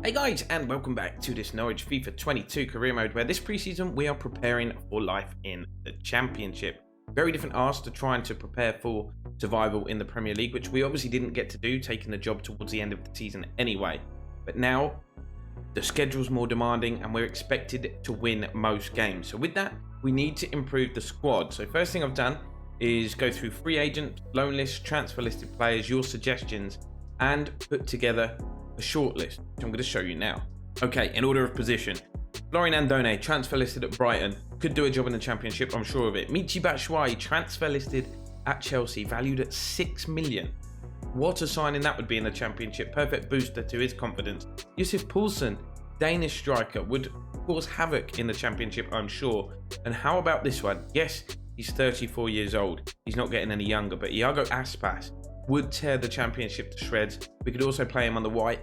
Hey guys, and welcome back to this Norwich FIFA 22 career mode, where this preseason we are preparing for life in the Championship. Very different ask to trying to prepare for survival in the Premier League, which we obviously didn't get to do, taking the job towards the end of the season anyway. But now the schedule's more demanding and we're expected to win most games. So with that, we need to improve the squad. So first thing I've done is go through free agent, loan list, transfer listed players, your suggestions, and put together a short list, which I'm going to show you now. Okay, in order of position, Florian Andone, transfer listed at Brighton, could do a job in the Championship, I'm sure of it. Michy Batshuayi, transfer listed at Chelsea, valued at 6 million. What a signing that would be in the Championship. Perfect booster to his confidence. Yussuf Poulsen, Danish striker, would cause havoc in the Championship, I'm sure. And how about this one? Yes, he's 34 years old. He's not getting any younger, but Iago Aspas would tear the Championship to shreds. We could also play him on the wide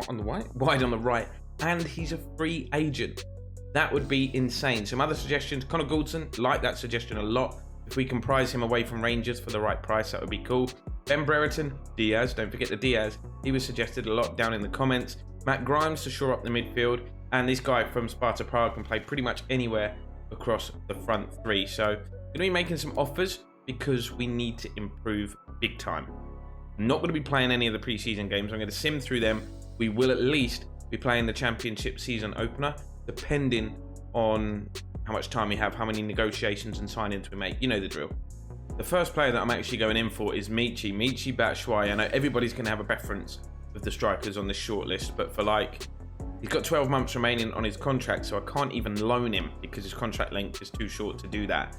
on the right, and he's a free agent. That would be insane. Some other suggestions: Connor Goldson, like that suggestion a lot. If we can prize him away from Rangers for the right price, that would be cool. Ben Brereton, Diaz, don't forget the Diaz. He was suggested a lot down in the comments. Matt Grimes to shore up the midfield, and this guy from Sparta Prague can play pretty much anywhere across the front three. So going to be making some offers because we need to improve big time. I'm not going to be playing any of the preseason games. I'm going to sim through them. We will at least be playing the Championship season opener, depending on how much time we have, how many negotiations and sign-ins we make. You know the drill. The first player that I'm actually going in for is Michy Batshuayi. I know everybody's going to have a preference with the strikers on this short list, but he's got 12 months remaining on his contract, so I can't even loan him because his contract length is too short to do that.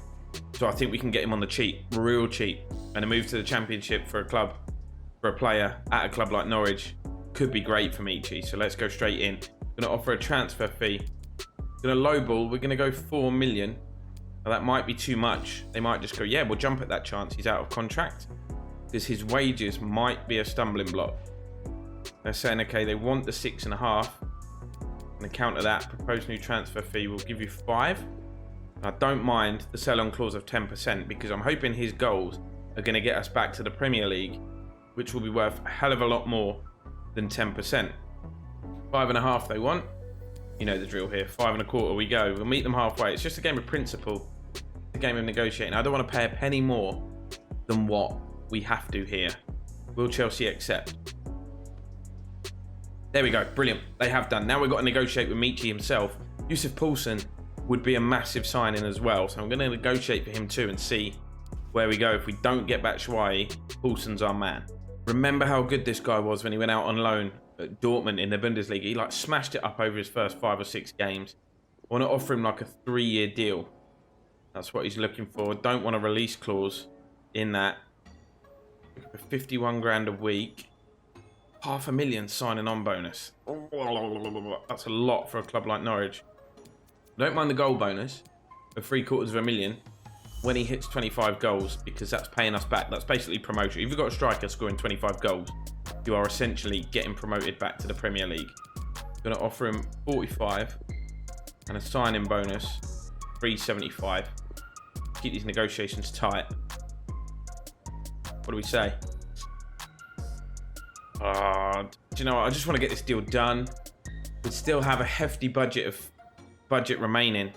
So I think we can get him on the cheap, real cheap, and a move to the Championship for a player at a club like Norwich could be great for Michy. So let's go straight in. Going to offer a transfer fee. Going to lowball. We're going to go 4 million. Now that might be too much. They might just go, yeah, we'll jump at that chance. He's out of contract, because his wages might be a stumbling block. They're saying, okay, they want the 6.5. And to counter that, proposed new transfer fee will give you 5. I don't mind the sell-on clause of 10% because I'm hoping his goals are going to get us back to the Premier League, which will be worth a hell of a lot more than 10%. 5.5 they want. You know the drill here. 5.25 we go. We'll meet them halfway. It's just a game of principle, a game of negotiating. I don't want to pay a penny more than what we have to here. Will Chelsea accept? There we go. Brilliant. They have done. Now we've got to negotiate with Michy himself. Yussuf Poulsen would be a massive signing as well. So I'm going to negotiate for him too and see where we go. If we don't get Batshuayi, Poulsen's our man. Remember how good this guy was when he went out on loan at Dortmund in the Bundesliga. He smashed it up over his first 5 or 6 games. I want to offer him a 3-year deal. That's what he's looking for. Don't want a release clause in that. 51 grand a week. $500,000 signing on bonus. That's a lot for a club like Norwich. Don't mind the goal bonus of $750,000 when he hits 25 goals, because that's paying us back. That's basically promotion. If you've got a striker scoring 25 goals, you are essentially getting promoted back to the Premier League. Going to offer him 45 and a sign-in bonus, 375. Keep these negotiations tight. What do we say? Do you know what? I just want to get this deal done. We still have a hefty budget remaining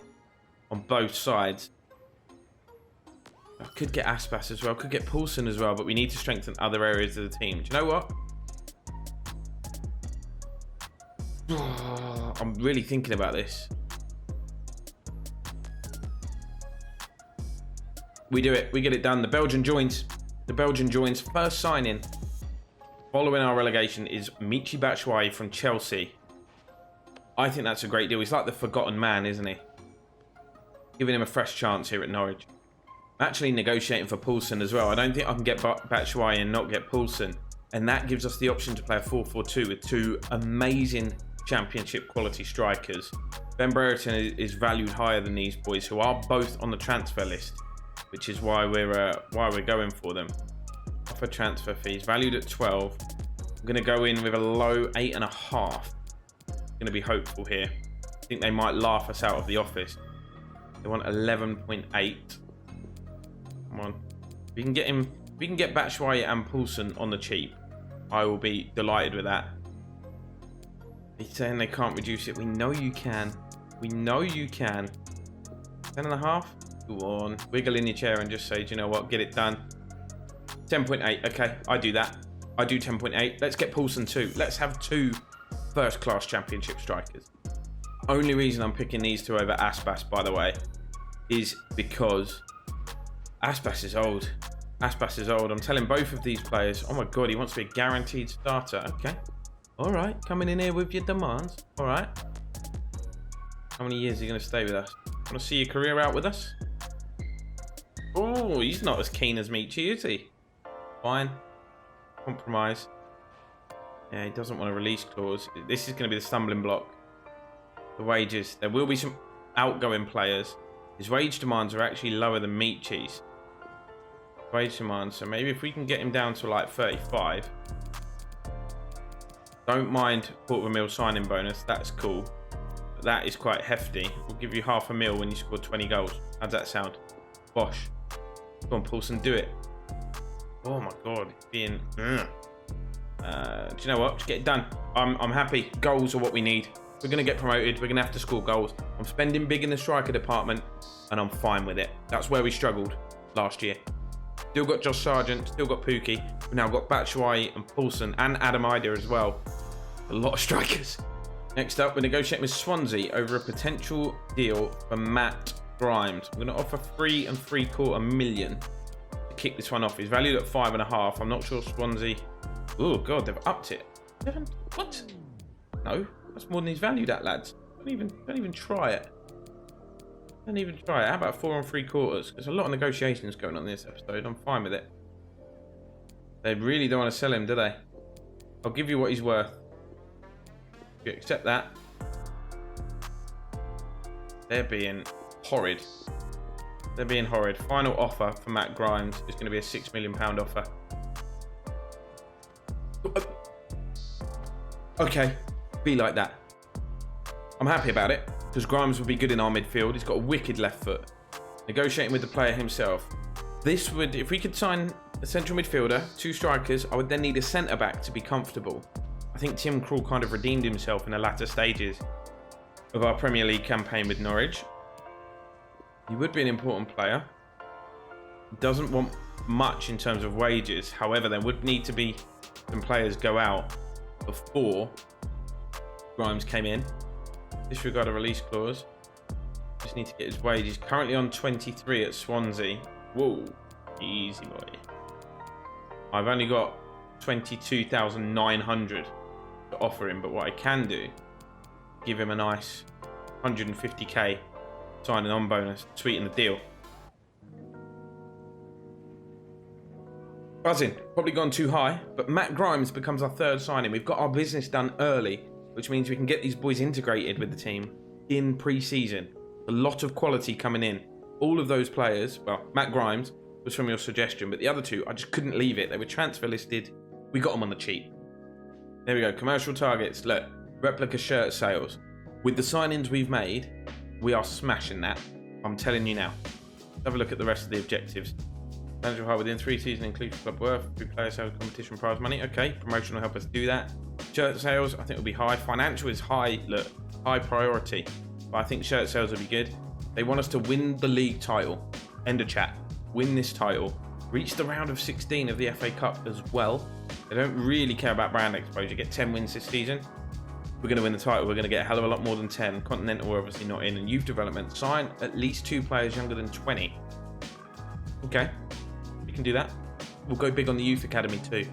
on both sides. I could get Aspas as well, could get Poulsen as well, but we need to strengthen other areas of the team. Do you know what? I'm really thinking about this. We do it. We get it done. The Belgian joins. First signing following our relegation is Michy Batshuayi from Chelsea. I think that's a great deal. He's like the forgotten man, isn't he? Giving him a fresh chance here at Norwich. I'm actually negotiating for Poulsen as well. I don't think I can get Batshuayi and not get Poulsen. And that gives us the option to play a 4-4-2 with 2 amazing Championship quality strikers. Ben Brereton is valued higher than these boys, who are both on the transfer list, which is why we're going for them. Offer transfer fees valued at 12. I'm going to go in with a low 8.5. Going to be hopeful here. I think they might laugh us out of the office. They want 11.8. Come on. If we can get Batshuayi and Poulsen on the cheap, I will be delighted with that. He's saying they can't reduce it. We know you can. We know you can. 10.5? Go on. Wiggle in your chair and just say, do you know what? Get it done. 10.8. Okay, I do that. I do 10.8. Let's get Poulsen too. Let's have 2 first-class championship strikers. Only reason I'm picking these 2 over Aspas, by the way, is because Aspas is old. Aspas is old. I'm telling both of these players, oh my God, he wants to be a guaranteed starter. Okay. All right. Coming in here with your demands. All right. How many years are you going to stay with us? Want to see your career out with us? Oh, he's not as keen as Michi, is he? Fine. Compromise. Yeah, he doesn't want a release clause. This is going to be the stumbling block. The wages. There will be some outgoing players. His wage demands are actually lower than Michi's. Wage demands. So maybe if we can get him down to like 35. Don't mind £250,000 signing bonus. That's cool. But that is quite hefty. We'll give you £500,000 when you score 20 goals. How's that sound? Bosh. Go on, Poulsen, do it. Oh my God, it's being... do you know what? Just get it done. I'm happy. Goals are what we need. We're going to get promoted. We're going to have to score goals. I'm spending big in the striker department, and I'm fine with it. That's where we struggled last year. Still got Josh Sargent, still got Pookie. We've now got Batshuayi and Poulsen and Adam Ida as well. A lot of strikers. Next up, we're negotiating with Swansea over a potential deal for Matt Grimes. We're going to offer 3 3/4 million to kick this one off. He's valued at 5.5. I'm not sure Swansea... Oh, God, they've upped it. What? No, that's more than he's valued at, lads. Don't even try it. Don't even try it. How about 4 3/4? There's a lot of negotiations going on in this episode. I'm fine with it. They really don't want to sell him, do they? I'll give you what he's worth. You accept that? They're being horrid. They're being horrid. Final offer for Matt Grimes is going to be a £6 million offer. Okay, be like that. I'm happy about it because Grimes will be good in our midfield. He's got a wicked left foot. Negotiating with the player himself. This would, if we could sign a central midfielder, 2 strikers, I would then need a centre back to be comfortable. I think Tim Krul kind of redeemed himself in the latter stages of our Premier League campaign with Norwich. He would be an important player. He doesn't want much in terms of wages. However, there would need to be some players go out before Grimes came in. Disregard a release clause. Just need to get his wage. He's currently on 23 at Swansea. Whoa, easy boy. I've only got 22,900 to offer him, but what I can do, give him a nice 150k signing on bonus, sweeten the deal. Buzzing, probably gone too high, but Matt Grimes becomes our 3rd signing. We've got our business done early, which means we can get these boys integrated with the team in pre-season. A lot of quality coming in. All of those players, well, Matt Grimes was from your suggestion, but the other 2, I just couldn't leave it. They were transfer listed. We got them on the cheap. There we go. Commercial targets. Look, replica shirt sales. With the signings we've made, we are smashing that. I'm telling you now. Let's have a look at the rest of the objectives. Manager hire within 3 seasons, including club worth. 3 player sales, competition prize money. Okay, promotion will help us do that. Shirt sales, I think will be high. Financial is high. Look, high priority. But I think shirt sales will be good. They want us to win the league title. End of chat. Win this title. Reach the round of 16 of the FA Cup as well. They don't really care about brand exposure. Get 10 wins this season. We're going to win the title. We're going to get a hell of a lot more than 10. Continental, we're obviously not in. And youth development. Sign at least 2 players younger than 20. Okay. We can do that. We'll go big on the youth academy too.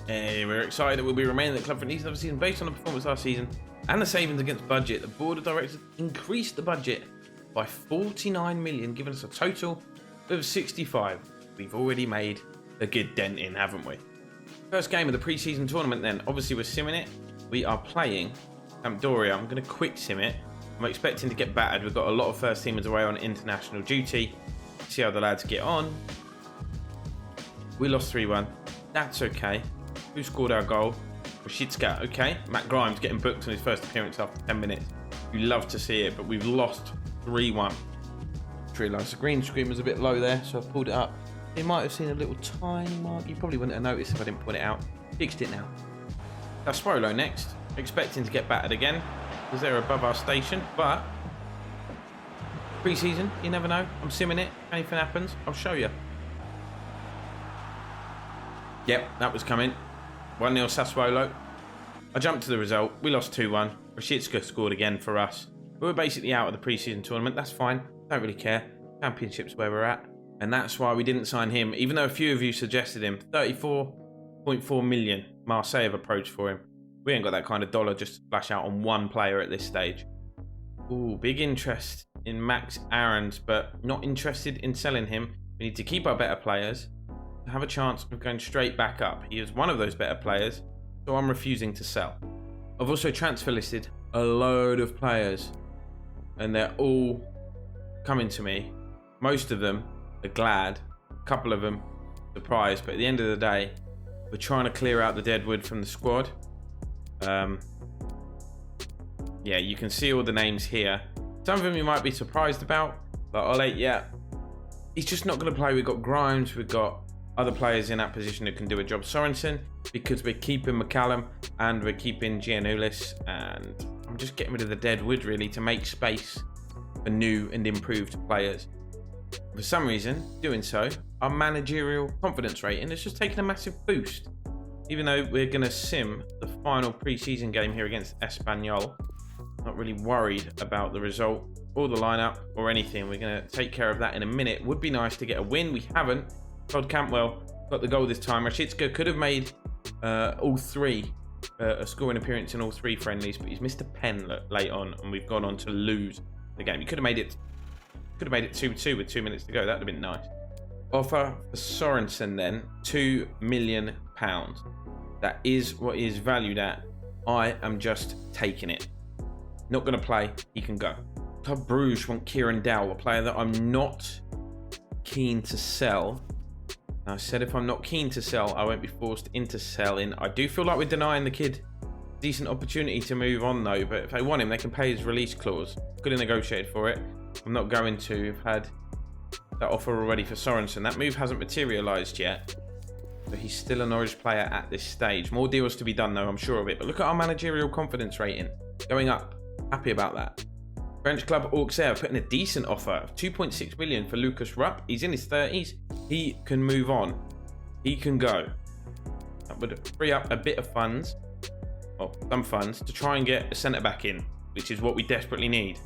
Hey, we're excited that we'll be remaining at the club for another season based on the performance last season and the savings against budget. The board of directors increased the budget by 49 million, giving us a total of 65. We've already made a good dent in, haven't we? First game of the pre-season tournament then. Obviously we're simming it. We are playing Sampdoria. I'm going to quick sim it. I'm expecting to get battered. We've got a lot of first teamers away on international duty. See how the lads get on. We lost 3-1. That's okay. Who scored our goal? Rashidska. Okay. Matt Grimes getting booked on his first appearance after 10 minutes. You love to see it, but we've lost 3-1. Realised the green screen was a bit low there, so I pulled it up. You might have seen a little tiny mark. You probably wouldn't have noticed if I didn't point it out. Fixed it now. That's Sprolo next. expecting to get battered again because they're above our station, but pre-season, you never know. I'm simming it. Anything happens, I'll show you. Yep, that was coming. 1-0 Sassuolo. I jumped to the result. We lost 2-1. Rashidska scored again for us. We were basically out of the pre-season tournament. That's fine. Don't really care. Championship's where we're at. And that's why we didn't sign him, even though a few of you suggested him. 34.4 million. Marseille have approached for him. We ain't got that kind of dollar just to splash out on one player at this stage. Ooh, big interest in Max Aarons, but not interested in selling him. We need to keep our better players to have a chance of going straight back up. He is one of those better players, so I'm refusing to sell. I've also transfer listed a load of players, and they're all coming to me. Most of them are glad, a couple of them surprised, but at the end of the day, we're trying to clear out the dead wood from the squad. Yeah, you can see all the names here. Some of them you might be surprised about, like Ole, yeah, he's just not going to play. We've got Grimes, we've got other players in that position who can do a job. Sorensen, because we're keeping McCallum and we're keeping Giannoulis, and I'm just getting rid of the dead wood really to make space for new and improved players. For some reason, doing so, our managerial confidence rating has just taken a massive boost. Even though we're going to sim the final pre-season game here against Espanyol, not really worried about the result or the lineup or anything. We're going to take care of that in a minute. Would be nice to get a win. We haven't. Todd Campbell got the goal this time. Rashidska could have made all three, a scoring appearance in all three friendlies, but he's missed a pen late on, and we've gone on to lose the game. He could have made it 2-2 with 2 minutes to go. That would have been nice. Offer for Sorensen then, £2 million. That is what he is valued at. I am just taking it. Not going to play. He can go. Club Bruges want Kieran Dow, a player that I'm not keen to sell. Now, I said if I'm not keen to sell, I won't be forced into selling. I do feel like we're denying the kid a decent opportunity to move on though, but if they want him, they can pay his release clause. Could have negotiated for it. I'm not going to. I've had that offer already for Sorensen. That move hasn't materialised yet, but he's still a Norwich player at this stage. More deals to be done though, I'm sure of it. But look at our managerial confidence rating going up. Happy about that. French club Auxerre putting a decent offer of 2.6 million for Lucas Rupp. He's in his 30s. He can move on. He can go. That would free up a bit of funds, well, some funds, to try and get a centre-back in, which is what we desperately need.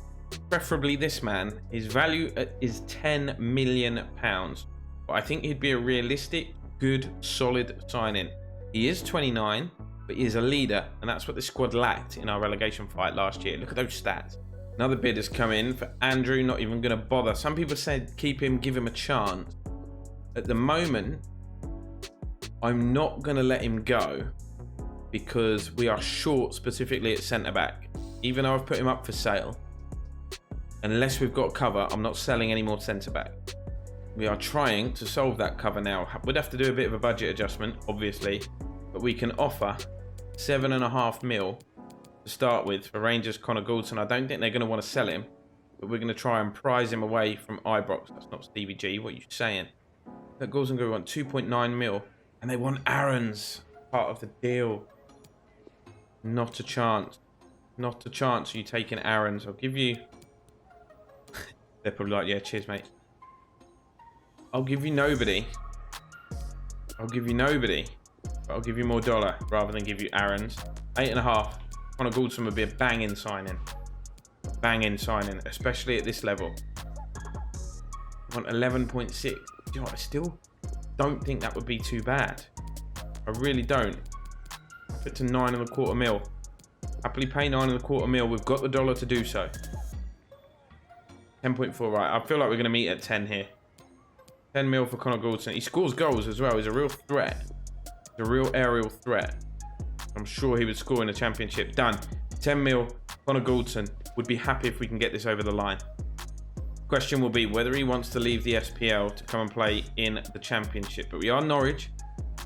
Preferably this man. His value is £10 million. But I think he'd be a realistic, good, solid sign-in. He is 29, but he is a leader, and that's what the squad lacked in our relegation fight last year. Look at those stats. Another bid has come in for Andrew, not even going to bother. Some people said keep him, give him a chance. At the moment, I'm not going to let him go because we are short specifically at centre-back. Even though I've put him up for sale, unless we've got cover, I'm not selling any more centre-back. We are trying to solve that cover now. We'd have to do a bit of a budget adjustment, obviously, but we can offer 7.5 mil to start with for Rangers Connor Goulson. I don't think they're going to want to sell him, but we're going to try and prize him away from Ibrox. That's not Stevie G. What are you saying? That Goulson going to want 2.9 mil, and they want Aarons part of the deal. Not a chance. Not a chance. Are you taking Aarons? I'll give you. They're probably like, yeah, cheers, mate. I'll give you nobody. I'll give you nobody. But I'll give you more dollar rather than give you Aarons. 8.5. Connor Goulson would be a banging signing. Banging signing, especially at this level. I want 11.6. You know what, I still don't think that would be too bad. I really don't. Put to 9.25 mil. Happily pay 9.25 mil. We've got the dollar to do so. 10.4, right. I feel like we're going to meet at 10 here. 10 mil for Connor Goulson. He scores goals as well. He's a real threat. He's a real aerial threat. I'm sure he would score in the championship. Done. 10 mil. Connor Goulson would be happy if we can get this over the line. Question will be whether he wants to leave the SPL to come and play in the championship. But we are Norwich,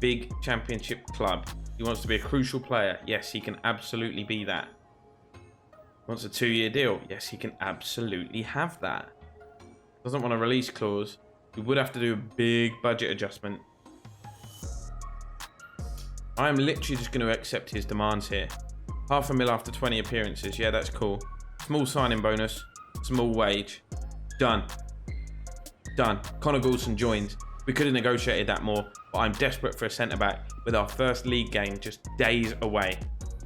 big championship club. He wants to be a crucial player. Yes, he can absolutely be that. Wants a 2-year deal. Yes, he can absolutely have that. Doesn't want a release clause. We would have to do a big budget adjustment. I'm literally just going to accept his demands here. £500,000 after 20 appearances. Yeah, that's cool. Small signing bonus. Small wage. Done. Done. Connor Goulson joins. We could have negotiated that more, but I'm desperate for a centre-back with our first league game just days away.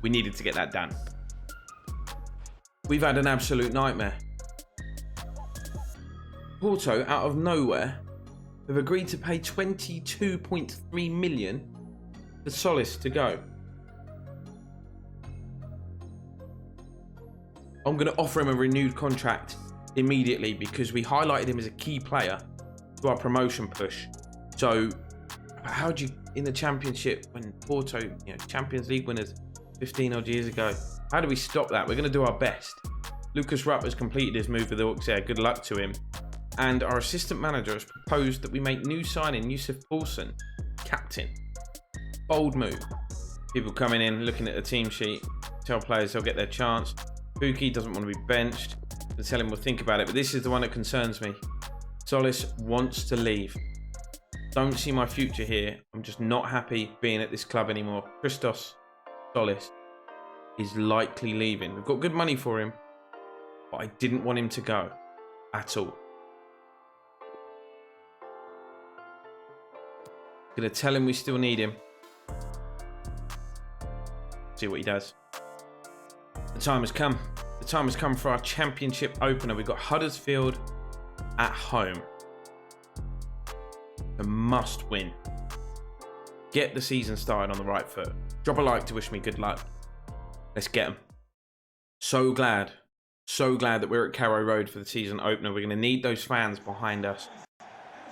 We needed to get that done. We've had an absolute nightmare. Porto, out of nowhere, have agreed to pay 22.3 million for Solis to go. I'm going to offer him a renewed contract immediately because we highlighted him as a key player to our promotion push. So, how do you, in the Championship, when Porto, Champions League winners 15 odd years ago, how do we stop that? We're going to do our best. Lucas Rupp has completed his move with the Auxerre. Good luck to him. And our assistant manager has proposed that we make new signing Yusuf Poulsen captain. Bold move. People coming in, looking at the team sheet, tell players they'll get their chance. Pukki doesn't want to be benched. They tell him we'll think about it, but this is the one that concerns me. Solis wants to leave. Don't see my future here. I'm just not happy being at this club anymore. Christos Solis is likely leaving. We've got good money for him, but I didn't want him to go at all. Gonna tell him we still need him. See what he does. The time has come. The time has come for our Championship opener. We've got Huddersfield at home. A must win. Get the season started on the right foot. Drop a like to wish me good luck. Let's get them. So glad that we're at Carrow Road for the season opener. We're going to need those fans behind us.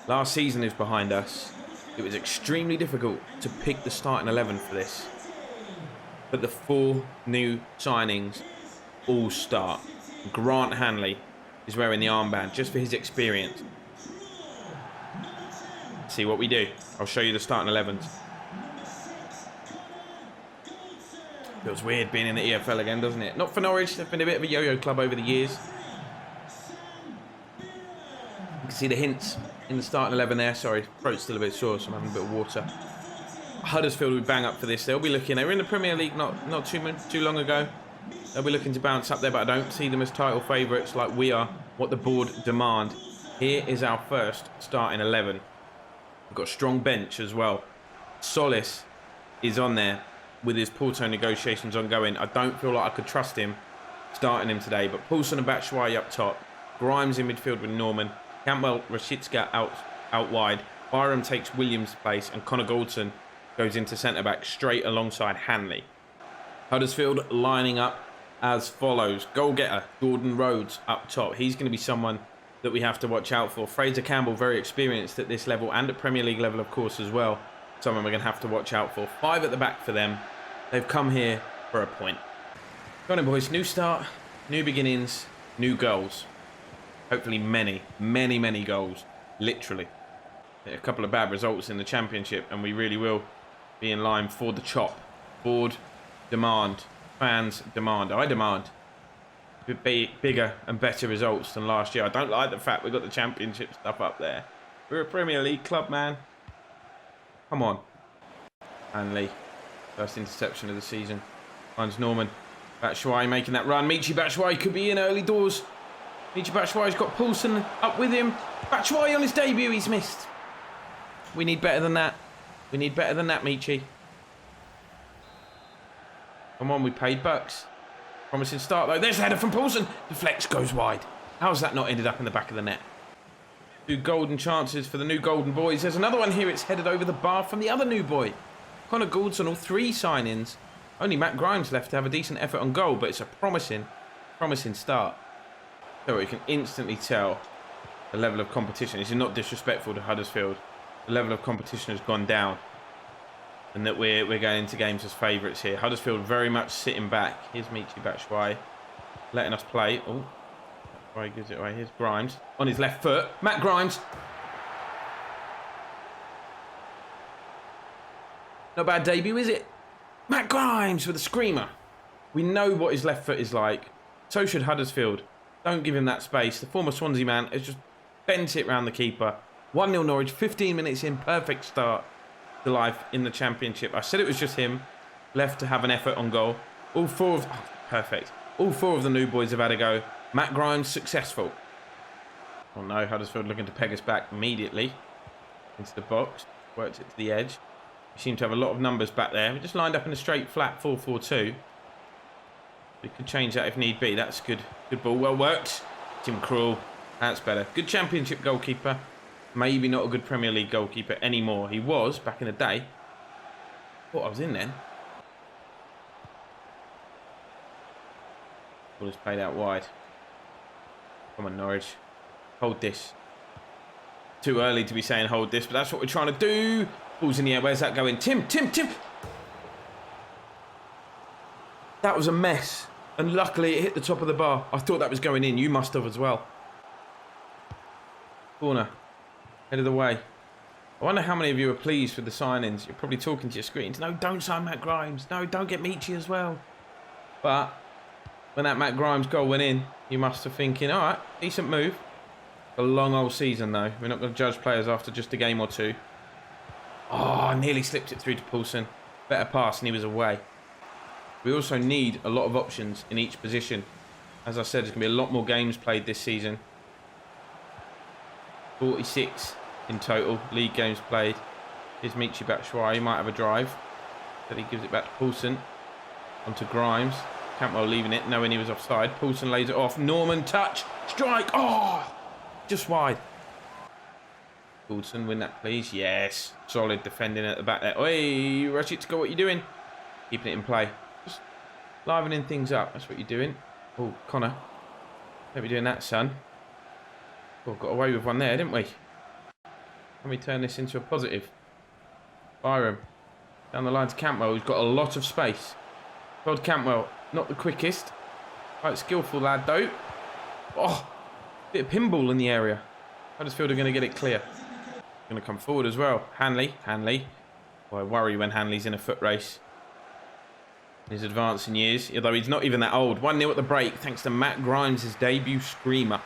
Last season is behind us. It was extremely difficult to pick the starting 11 for this. But the 4 new signings all start. Grant Hanley is wearing the armband just for his experience. See what we do. I'll show you the starting 11s. Feels weird being in the EFL again, doesn't it? Not for Norwich. They've been a bit of a yo-yo club over the years. You can see the hints in the starting 11 there. Sorry, throat's still a bit sore, so I'm having a bit of water. Huddersfield will bang up for this. They'll be looking. They were in the Premier League not too long ago. They'll be looking to bounce up there, but I don't see them as title favourites like we are. What the board demand. Here is our first starting 11. We've got a strong bench as well. Solis is on there with his Porto negotiations ongoing. I don't feel like I could trust him starting him today, but Poulsen and Batshuayi up top. Grimes in midfield with Norman. Campbell, Rashitska out wide. Byram takes Williams' place, and Connor Goulson goes into centre-back straight alongside Hanley. Huddersfield lining up as follows. Goal-getter, Gordon Rhodes up top. He's going to be someone that we have to watch out for. Fraser Campbell, very experienced at this level and at Premier League level, of course, as well. Someone we're going to have to watch out for. 5 at the back for them. They've come here for a point. Go on in, boys. New start, new beginnings, new goals. Hopefully many goals. Literally. A couple of bad results in the Championship, and we really will be in line for the chop. Board demand. Fans demand. I demand bigger and better results than last year. I don't like the fact we've got the Championship stuff up there. We're a Premier League club, man. Come on. Hanley. First interception of the season. Finds Norman. Batshuayi making that run. Michy Batshuayi could be in early doors. Michy Batshuayi's got Poulsen up with him. Batshuayi on his debut. He's missed. We need better than that. We need better than that, Michy. Come on, we paid bucks. Promising start, though. There's the header from Poulsen. Deflects, goes wide. How's that not ended up in the back of the net? 2 golden chances for the new golden boys. There's another one here. It's headed over the bar from the other new boy. Connor Goulson, all 3 signings. Only Matt Grimes left to have a decent effort on goal, but it's a promising start. So you can instantly tell the level of competition. This is not disrespectful to Huddersfield. The level of competition has gone down, and that we're going into games as favourites here. Huddersfield very much sitting back. Here's Michy Batshuayi letting us play. Oh, Batshuayi gives it away. Here's Grimes on his left foot. Matt Grimes. Not a bad debut, is it? Matt Grimes with a screamer. We know what his left foot is like. So should Huddersfield. Don't give him that space. The former Swansea man has just bent it round the keeper. 1-0 Norwich, 15 minutes in. Perfect start to life in the Championship. I said it was just him left to have an effort on goal. All four of... Oh, perfect. All four of the new boys have had a go. Matt Grimes successful. Oh no, Huddersfield looking to peg us back immediately into the box. Worked it to the edge. We seem to have a lot of numbers back there. We just lined up in a straight flat 4-4-2. We could change that if need be. That's good. Good ball. Well worked. Tim Krul. That's better. Good Championship goalkeeper. Maybe not a good Premier League goalkeeper anymore. He was back in the day. Thought I was in then. Ball is played out wide. Come on, Norwich. Hold this. Too early to be saying hold this, but that's what we're trying to do. Ball's in the air. Where's that going? Tim. That was a mess. And luckily it hit the top of the bar. I thought that was going in. You must have as well. Corner. Head of the way. I wonder how many of you are pleased with the signings. You're probably talking to your screens. No, don't sign Matt Grimes. No, don't get Michi as well. But when that Matt Grimes goal went in, you must have thinking, all right, decent move. A long old season, though. We're not going to judge players after just a game or two. Oh, I nearly slipped it through to Poulsen. Better pass, and he was away. We also need a lot of options in each position. As I said, there's going to be a lot more games played this season. 46 in total, league games played. Here's Michi Batshuayi, he might have a drive. But he gives it back to Poulsen. Onto Grimes. Cantwell leaving it, knowing he was offside. Poulsen lays it off. Norman, touch, strike. Oh, just wide. Poulsen, win that please. Yes. Solid defending at the back there. Oi, rush it to go. What are you doing? Keeping it in play. Just livening things up. That's what you're doing. Oh, Connor. Don't be doing that, son. Oh, got away with one there, didn't we? Let me turn this into a positive. Byram. Down the line to Cantwell, who's got a lot of space. Todd Cantwell, not the quickest. Quite skillful lad, though. Oh, bit of pinball in the area. Huddersfield are going to get it clear. Going to come forward as well. Hanley. Boy, I worry when Hanley's in a foot race. In his advancing years, although he's not even that old. 1-0 at the break, thanks to Matt Grimes' debut screamer.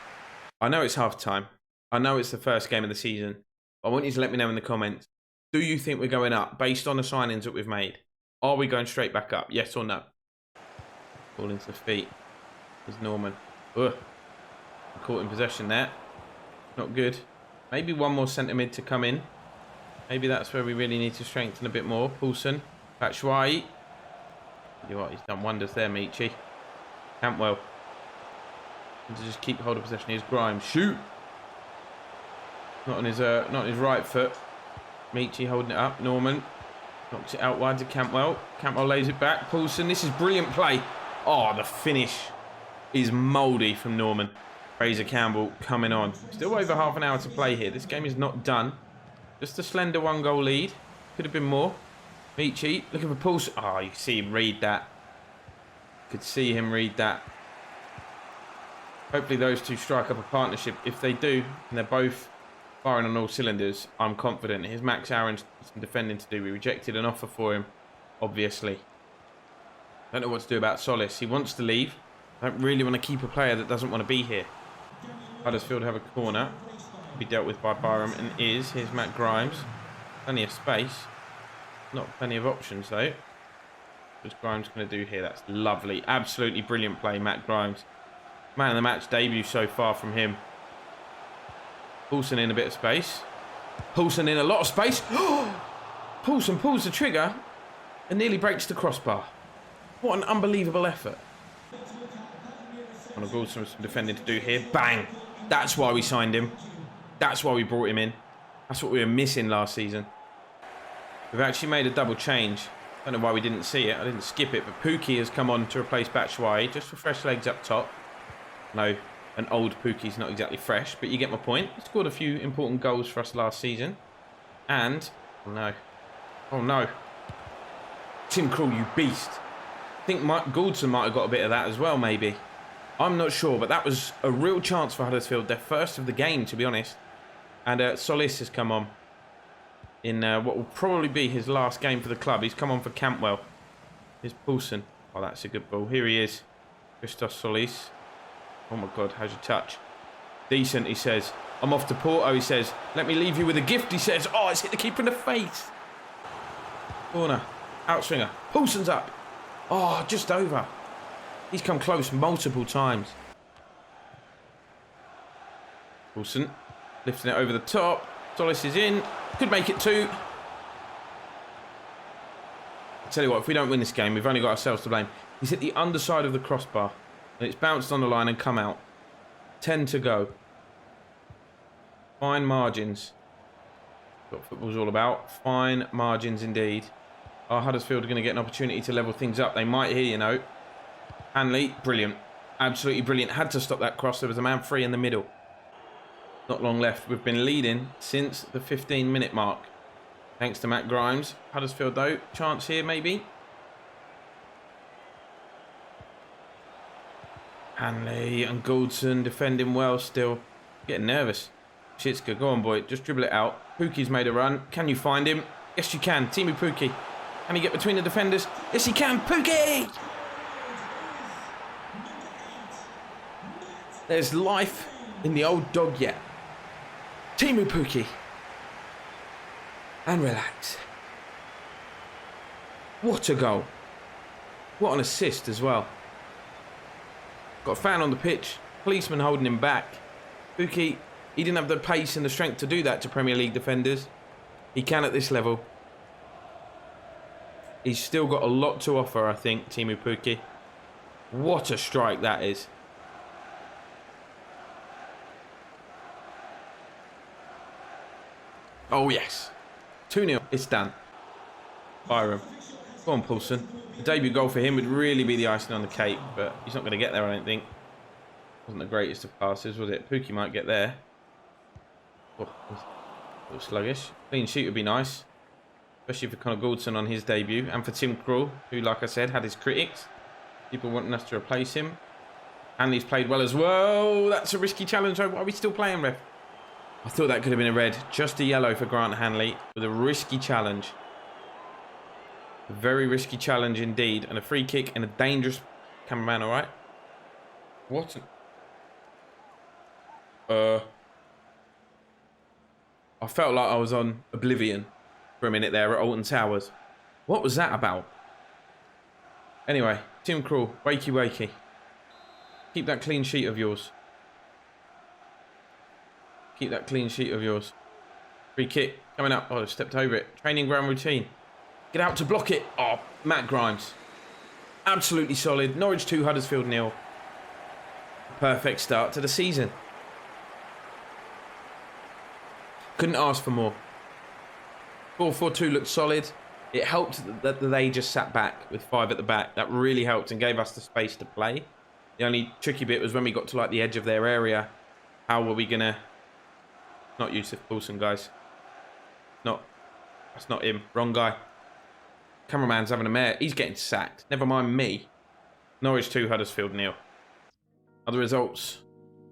I know it's half-time. I know it's the first game of the season. I want you to let me know in the comments. Do you think we're going up based on the signings that we've made? Are we going straight back up? Yes or no? Ball into the feet. There's Norman. Ugh. Caught in possession there. Not good. Maybe one more centre mid to come in. Maybe that's where we really need to strengthen a bit more. Poulsen. Batshuayi. You know what? He's done wonders there, Michi. Cantwell. To just keep hold of possession. Here's Grimes. Shoot. Not on his right foot. Michi holding it up. Norman knocks it out wide to Cantwell. Cantwell lays it back. Poulsen. This is brilliant play. Oh, the finish is mouldy from Norman. Fraser Campbell coming on. Still over half an hour to play here. This game is not done. Just a slender 1-goal lead. Could have been more. Michi looking for Poulsen. Oh, you can see him read that. Could see him read that. Hopefully those two strike up a partnership. If they do, and they're both firing on all cylinders, I'm confident. Here's Max Aaron's some defending to do. We rejected an offer for him, obviously. Don't know what to do about Solis. He wants to leave. I don't really want to keep a player that doesn't want to be here. Huddersfield have a corner. Be dealt with by Byram and is. Here's Matt Grimes. Plenty of space. Not plenty of options though. What's Grimes going to do here? That's lovely. Absolutely brilliant play, Matt Grimes. Man of the match debut so far from him. Poulsen in a bit of space. Poulsen in a lot of space. Poulsen pulls the trigger and nearly breaks the crossbar. What an unbelievable effort. I've got some defending to do here. Bang. That's why we signed him. That's why we brought him in. That's what we were missing last season. We've actually made a double change. I don't know why we didn't see it. I didn't skip it. But Pookie has come on to replace Batshuayi just for fresh legs up top. No, an old Pookie's not exactly fresh, but you get my point. He scored a few important goals for us last season. And, oh no. Oh no. Tim Krul, you beast. I think Goulson might have got a bit of that as well, maybe. I'm not sure, but that was a real chance for Huddersfield. Their first of the game, to be honest. And Solis has come on in what will probably be his last game for the club. He's come on for Cantwell. Here's Poulsen. Oh, that's a good ball. Here he is. Christos Solis. Oh my God, how's your touch? Decent, he says. I'm off to Porto, he says. Let me leave you with a gift, he says. Oh, it's hit the keeper in the face. Corner. Outswinger. Poulsen's up. Oh, just over. He's come close multiple times. Wilson lifting it over the top. Solis is in. Could make it 2. I tell you what, if we don't win this game, we've only got ourselves to blame. He's hit the underside of the crossbar. And it's bounced on the line and come out. 10 to go. Fine margins. What football's all about. Fine margins indeed. Our Huddersfield are going to get an opportunity to level things up. They might here, you know. Hanley, brilliant. Absolutely brilliant. Had to stop that cross. There was a man free in the middle. Not long left. We've been leading since the 15-minute mark. Thanks to Matt Grimes. Huddersfield, though. Chance here, maybe. Hanley and Goldson defending well still. Getting nervous. Shitska, go on, boy. Just dribble it out. Pukki's made a run. Can you find him? Yes, you can. Timu Pukki. Can he get between the defenders? Yes, he can. Pukki! There's life in the old dog yet. Timu Pukki. And relax. What a goal. What an assist as well. Got a fan on the pitch. Policeman holding him back. Pukki, he didn't have the pace and the strength to do that to Premier League defenders. He can at this level. He's still got a lot to offer, I think, Timu Pukki. What a strike that is. Oh, yes. 2-0. It's done. Byram. Go on, Poulsen. The debut goal for him would really be the icing on the cake, but he's not going to get there, I don't think. Wasn't the greatest of passes, was it? Pukki might get there. Oh, a little sluggish. Clean sheet would be nice. Especially for Connor Goldson on his debut. And for Tim Krul, who, like I said, had his critics. People wanting us to replace him. Hanley's played well as well. That's a risky challenge. Why are we still playing, ref? I thought that could have been a red. Just a yellow for Grant Hanley. With a risky challenge. A very risky challenge indeed. And a free kick and a dangerous... Cameraman, all right? What? I felt like I was on Oblivion for a minute there at Alton Towers. What was that about? Anyway, Tim Krul, wakey wakey. Keep that clean sheet of yours. Keep that clean sheet of yours. Free kick coming up. Oh, I stepped over it. Training ground routine. Get out to block it. Oh, Matt Grimes. Absolutely solid. Norwich 2, Huddersfield 0. Perfect start to the season. Couldn't ask for more. 4-4-2 looked solid. It helped that they just sat back with 5 at the back. That really helped and gave us the space to play. The only tricky bit was when we got to like the edge of their area. How were we gonna... Not Yusuf Poulsen, guys. That's not him. Wrong guy. Cameraman's having a mare. He's getting sacked. Never mind me. Norwich 2, Huddersfield 0. Other results.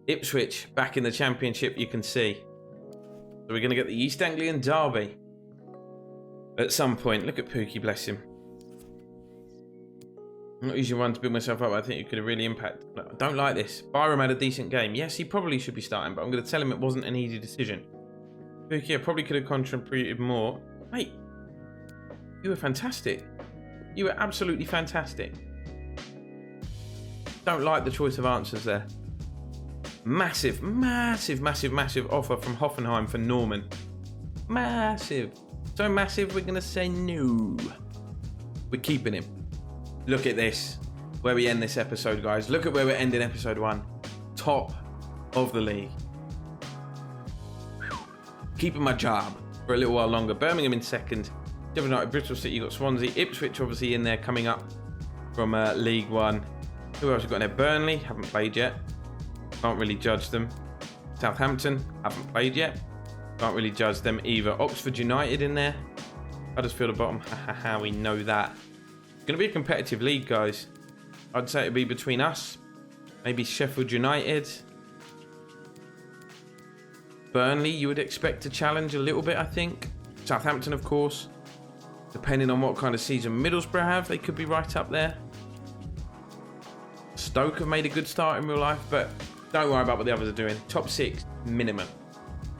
Ipswich back in the Championship, you can see. So we're going to get the East Anglian Derby at some point. Look at Pukki, bless him. I'm not usually one to build myself up. I think it could have really impacted. No, I don't like this. Byram had a decent game. Yes, he probably should be starting, but I'm going to tell him it wasn't an easy decision. Pukki, I probably could have contributed more. Mate, you were fantastic. You were absolutely fantastic. Don't like the choice of answers there. Massive, massive, massive, massive offer from Hoffenheim for Norman. Massive. So massive, we're going to say no. We're keeping him. Look at this. Where we end this episode, guys. Look at where we're ending episode 1. Top of the league. Keeping my job for a little while longer. Birmingham in second. Sheffield United, Bristol City, you've got Swansea. Ipswich obviously in there coming up from League 1. Who else have got in there? Burnley, haven't played yet. Can't really judge them. Southampton, haven't played yet. Can't really judge them either. Oxford United in there. Huddersfield at bottom. Haha, we know that. It's going to be a competitive league, guys. I'd say it'd be between us. Maybe Sheffield United. Burnley, you would expect to challenge a little bit, I think. Southampton, of course. Depending on what kind of season Middlesbrough have, they could be right up there. Stoke have made a good start in real life, but don't worry about what the others are doing. Top 6 minimum.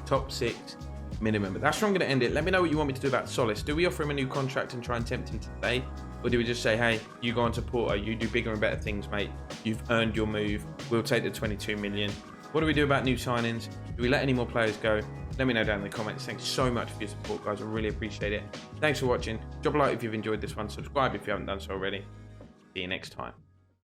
Top 6 minimum. But that's where I'm going to end it. Let me know what you want me to do about Solis. Do we offer him a new contract and try and tempt him to stay? Or do we just say, hey, you go on to Porto, you do bigger and better things, mate. You've earned your move. We'll take the 22 million. What do we do about new signings? Do we let any more players go? Let me know down in the comments. Thanks so much for your support, guys. I really appreciate it. Thanks for watching. Drop a like if you've enjoyed this one. Subscribe if you haven't done so already. See you next time.